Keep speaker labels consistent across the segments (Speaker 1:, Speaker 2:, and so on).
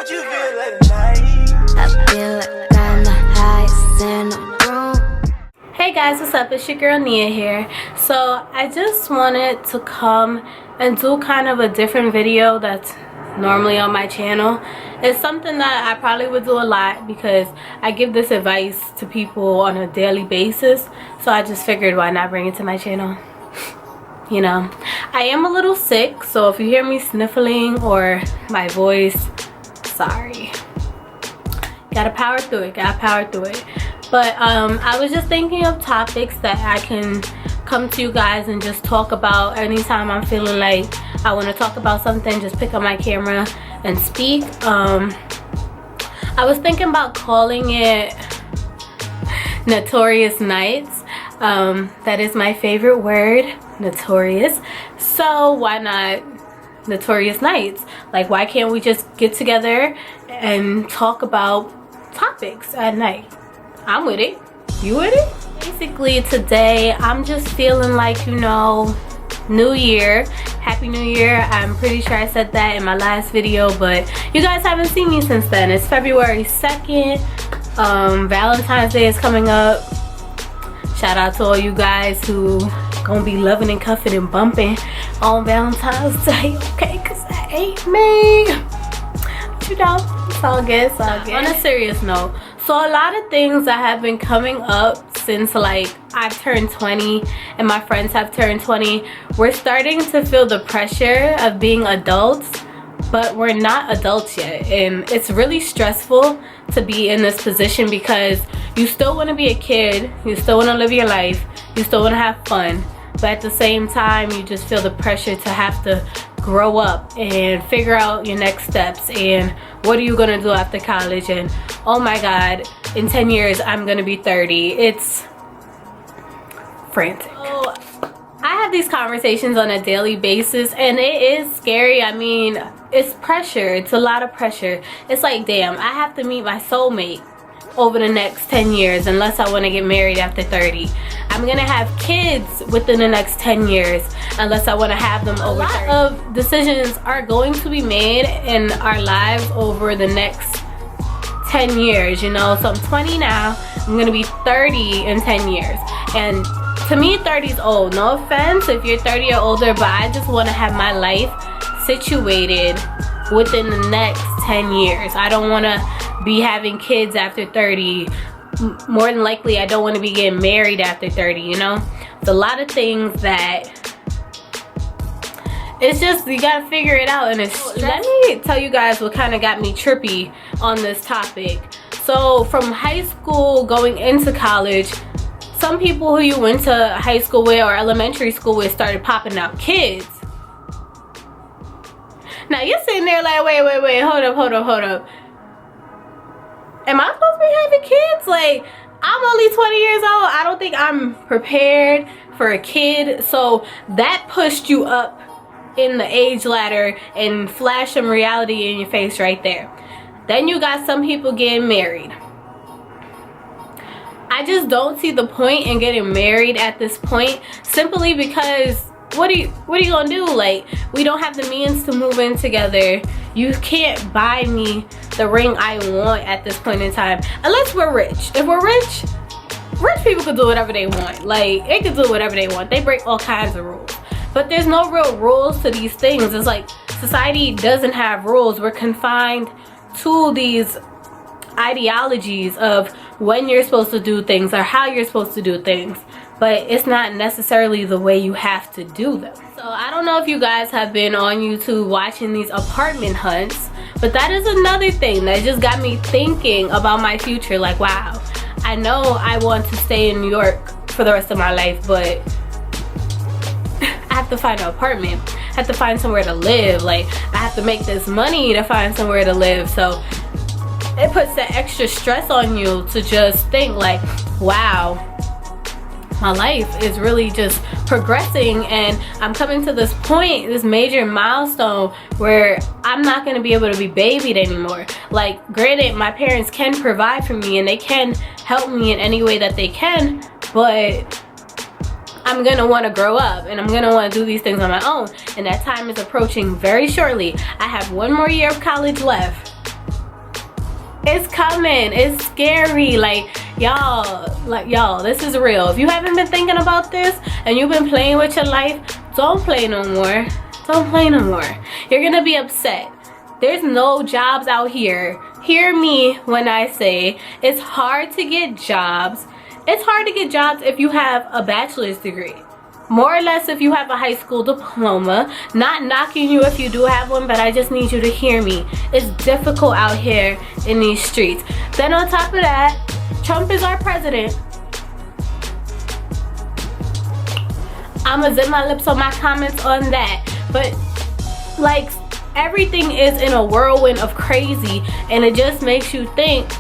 Speaker 1: What you feel at night?
Speaker 2: I feel like I'm the highest in the room.
Speaker 3: Hey guys, what's up? It's your girl Nia here. So I just wanted to come and do kind of a different video that's normally on my channel. It's something that I probably would do a lot because I give this advice to people on a daily basis. So I just figured, why not bring it to my channel? You know, I am a little sick, so if you hear me sniffling or my voice, sorry. Gotta power through it, But I was just thinking of topics that I can come to you guys and just talk about anytime I'm feeling like I want to talk about something. Just pick up my camera and speak. I was thinking about calling it Notorious Nights. That is my favorite word, notorious. So why not Notorious Nights? Like, why can't we just get together and talk about topics at night? I'm with it. You with it? Basically today I'm just feeling like, you know, New Year. Happy New Year. I'm pretty sure I said that in my last video, but you guys haven't seen me since then. It's February 2nd. Valentine's Day is coming up. Shout out to all you guys who gonna be loving and cuffing and bumping on Valentine's Day, okay? Cause that ain't me. But you know, it's all good, it's all good. On a serious note, so a lot of things that have been coming up since like I've turned 20 and my friends have turned 20, we're starting to feel the pressure of being adults, but we're not adults yet. And it's really stressful to be in this position because you still want to be a kid, you still want to live your life, you still want to have fun, but at the same time you just feel the pressure to have to grow up and figure out your next steps and what are you gonna do after college, and oh my god, in 10 years I'm gonna be 30. It's frantic. So I have these conversations on a daily basis and it is scary. I mean, it's pressure. It's a lot of pressure. It's like, damn, I have to meet my soulmate over the next 10 years unless I want to get married after 30. I'm gonna have kids within the next 10 years unless I want to have them over 30. A lot of decisions are going to be made in our lives over the next 10 years, you know. So I'm 20 now, I'm gonna be 30 in 10 years, and to me 30 is old. No offense if you're 30 or older, but I just want to have my life situated within the next 10 years. I don't want to be having kids after 30. More than likely I don't want to be getting married after 30, you know. It's a lot of things that it's just, you gotta figure it out, and it's let me tell you guys what kind of got me trippy on this topic. So from high school going into college, some people who you went to high school with or elementary school with started popping out kids. Now you're sitting there like, wait, hold up. Am I supposed to be having kids? Like, I'm only 20 years old. I don't think I'm prepared for a kid. So that pushed you up in the age ladder and flashed some reality in your face right there. Then you got some people getting married. I just don't see the point in getting married at this point, simply because what are you gonna do? Like, we don't have the means to move in together. You can't buy me the ring I want at this point in time unless we're rich. If we're rich people could do whatever they want. Like, they could do whatever they want. They break all kinds of rules, but there's no real rules to these things. It's like society doesn't have rules. We're confined to these ideologies of when you're supposed to do things or how you're supposed to do things, but it's not necessarily the way you have to do them. So I don't know if you guys have been on YouTube watching these apartment hunts, but that is another thing that just got me thinking about my future. Like, wow, I know I want to stay in New York for the rest of my life, but I have to find an apartment. I have to find somewhere to live. Like, I have to make this money to find somewhere to live. So it puts that extra stress on you to just think like, wow, my life is really just progressing and I'm coming to this point, this major milestone where I'm not going to be able to be babied anymore. Like, granted, my parents can provide for me and they can help me in any way that they can, but I'm gonna want to grow up and I'm gonna want to do these things on my own, and that time is approaching very shortly. I have one more year of college left It's coming. It's scary. Like y'all, this is real. If you haven't been thinking about this and you've been playing with your life, don't play no more. Don't play no more. You're gonna be upset. There's no jobs out here. Hear me when I say it's hard to get jobs. It's hard to get jobs if you have a bachelor's degree. More or less if you have a high school diploma. Not knocking you if you do have one, but I just need you to hear me. It's difficult out here in these streets. Then on top of that, Trump is our president. I'ma zip my lips on my comments on that. But like, everything is in a whirlwind of crazy, and it just makes you think,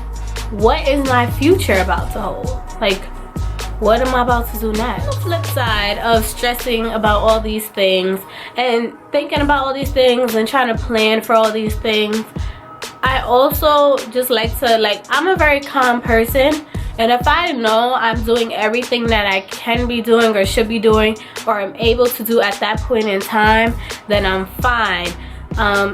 Speaker 3: what is my future about to hold? Like, what am I about to do next? The flip side of stressing about all these things and thinking about all these things and trying to plan for all these things, I also just like to, I'm a very calm person, and if I know I'm doing everything that I can be doing or should be doing or I'm able to do at that point in time, then I'm fine.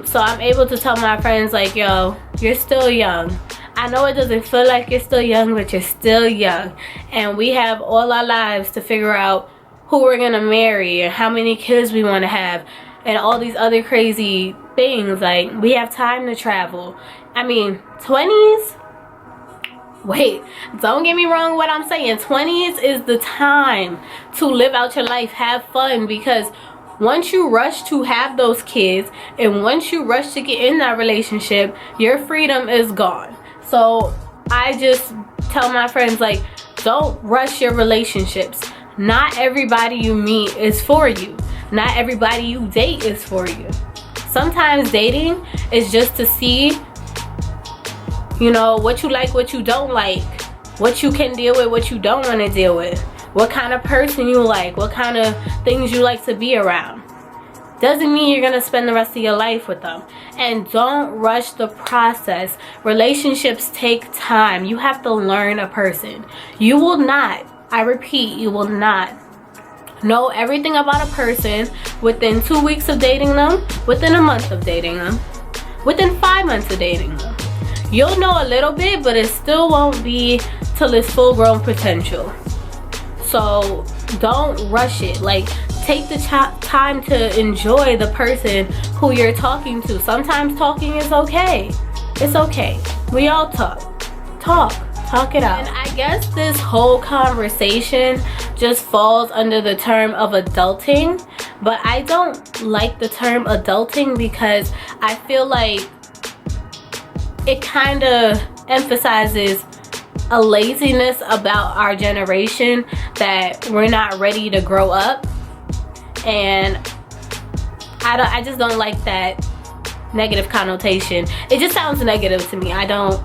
Speaker 3: So I'm able to tell my friends, like, yo, you're still young. I know it doesn't feel like you're still young, but you're still young. And we have all our lives to figure out who we're gonna marry and how many kids we wanna have and all these other crazy things. Like, we have time to travel. I mean, 20s? Wait, don't get me wrong what I'm saying. 20s is the time to live out your life, have fun, because once you rush to have those kids and once you rush to get in that relationship, your freedom is gone. So I just tell my friends, like, don't rush your relationships. Not everybody you meet is for you. Not everybody you date is for you. Sometimes dating is just to see, you know, what you like, what you don't like, what you can deal with, what you don't want to deal with, what kind of person you like, what kind of things you like to be around. Doesn't mean you're gonna spend the rest of your life with them. And don't rush the process. Relationships take time. You have to learn a person. You will not, I repeat, you will not know everything about a person within 2 weeks of dating them, within a month of dating them, within 5 months of dating them. You'll know a little bit, but it still won't be till its full grown potential. So don't rush it. Like, take the time to enjoy the person who you're talking to. Sometimes talking is okay. It's okay. We all talk it out. And I guess this whole conversation just falls under the term of adulting, but I don't like the term adulting because I feel like it kind of emphasizes a laziness about our generation, that we're not ready to grow up. And I just don't like that negative connotation. It just sounds negative to me. I don't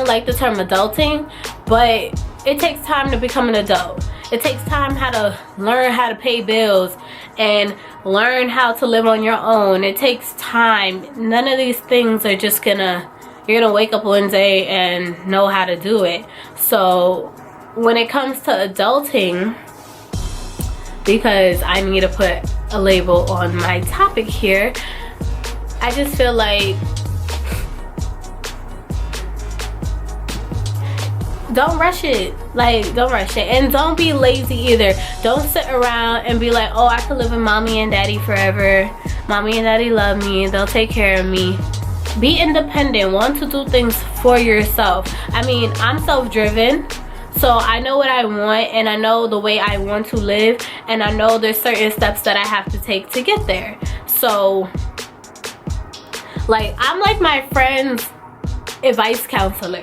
Speaker 3: like the term adulting, but it takes time to become an adult. It takes time how to learn how to pay bills and learn how to live on your own. It takes time. None of these things are just you're gonna wake up one day and know how to do it. So when it comes to adulting, because I need to put a label on my topic here, I just feel like don't rush it. Like, don't rush it. And don't be lazy either. Don't sit around and be like, oh, I could live with mommy and daddy forever. Mommy and daddy love me. They'll take care of me. Be independent. Want to do things for yourself. I mean, I'm self-driven, so I know what I want and I know the way I want to live, and I know there's certain steps that I have to take to get there. So, like, I'm like my friend's advice counselor,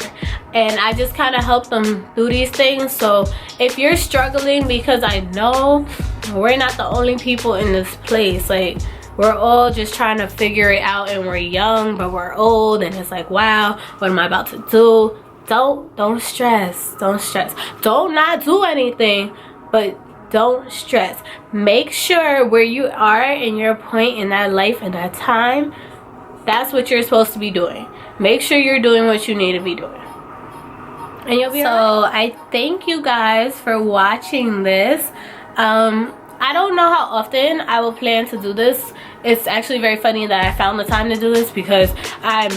Speaker 3: and I just kind of help them do these things. So if you're struggling, because I know we're not the only people in this place, like, we're all just trying to figure it out, and we're young but we're old, and it's like, wow, what am I about to do? Don't stress. Don't not do anything, but don't stress. Make sure where you are in your point in that life and that time, that's what you're supposed to be doing. Make sure you're doing what you need to be doing, and you'll be so alright. I thank you guys for watching this. I don't know how often I will plan to do this. It's actually very funny that I found the time to do this, because I'm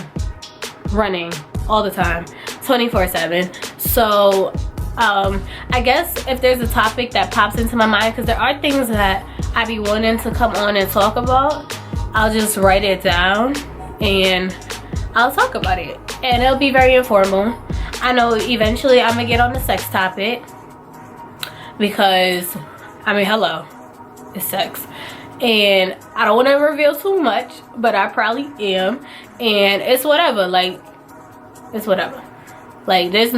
Speaker 3: running all the time, 24/7. So I guess if there's a topic that pops into my mind, because there are things that I be wanting to come on and talk about, I'll just write it down and I'll talk about it, and it'll be very informal. I know eventually I'm gonna get on the sex topic, because I mean, hello, it's sex, and I don't want to reveal too much, but I probably am, and it's whatever. Like, it's whatever. Like, there's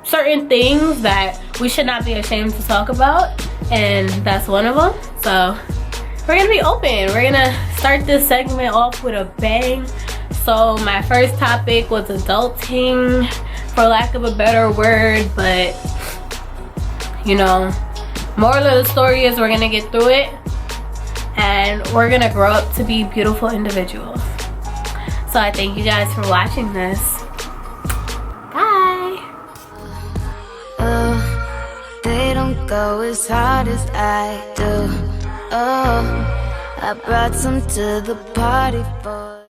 Speaker 3: certain things that we should not be ashamed to talk about, and that's one of them. So we're gonna be open. We're gonna start this segment off with a bang. So my first topic was adulting, for lack of a better word, but you know, moral of the story is we're gonna get through it, and we're gonna grow up to be beautiful individuals. So I thank you guys for watching this. Bye.
Speaker 2: They don't go as hard as I do. Oh, I brought some to the party for